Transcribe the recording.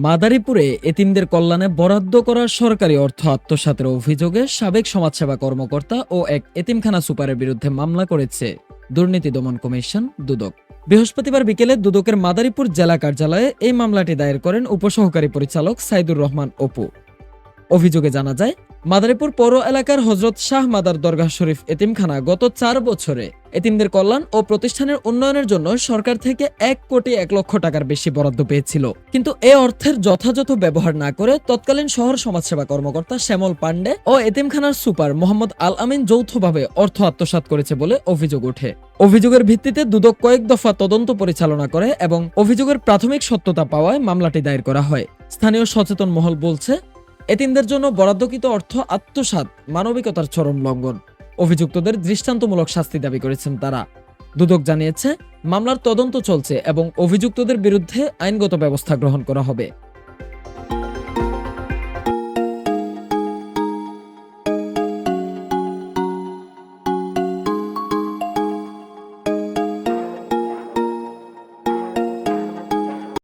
মাদারীপুরে এতিমদের কল্যাণে বরাদ্দ করা সরকারি অর্থ আত্মসাতের অভিযোগে সাবেক সমাজসেবা কর্মকর্তা ও এক এতিমখানা সুপারের বিরুদ্ধে মামলা করেছে দুর্নীতি দমন কমিশন দুদক। বৃহস্পতিবার বিকেলে দুদকের মাদারীপুর জেলা কার্যালয়ে এই মামলাটি দায়ের করেন উপসহকারী পরিচালক সাইদুর রহমান অপু। অভিযোগে জানা যায়, মাদারীপুর পৌর এলাকার হযরত শাহ মাদার দরগাহ শরীফ এতিমখানা গত 4 বছরে এতিমদের কল্যাণ ও প্রতিষ্ঠানের উন্নয়নের জন্য সরকার থেকে 1,01,00,000 টাকার বেশি বরাদ্দ পেয়েছিল। কিন্তু এ অর্থের যথাযথ ব্যবহার না করে তৎকালীন শহর সমাজসেবা কর্মকর্তা শ্যামল পান্ডে ও এতিমখানার সুপার মোহাম্মদ আল আমিন যৌথভাবে অর্থ আত্মসাৎ করেছে বলে অভিযোগ ওঠে। অভিযোগের ভিত্তিতে দুদক কয়েক দফা তদন্ত পরিচালনা করে এবং অভিযোগের প্রাথমিক সত্যতা পাওয়ায় মামলাটি দায়ের করা হয়। স্থানীয় সচেতন মহল বলছে, এতিমদের জন্য বরাদ্দকৃত অর্থ আত্মসাৎ মানবিকতার চরম লঙ্ঘন। অভিযুক্তদের দৃষ্টান্তমূলক শাস্তি দাবি করেছেন তারা। দুদক জানিয়েছে, মামলার তদন্ত চলছে এবং অভিযুক্তদের বিরুদ্ধে আইনগত ব্যবস্থা গ্রহণ করা হবে।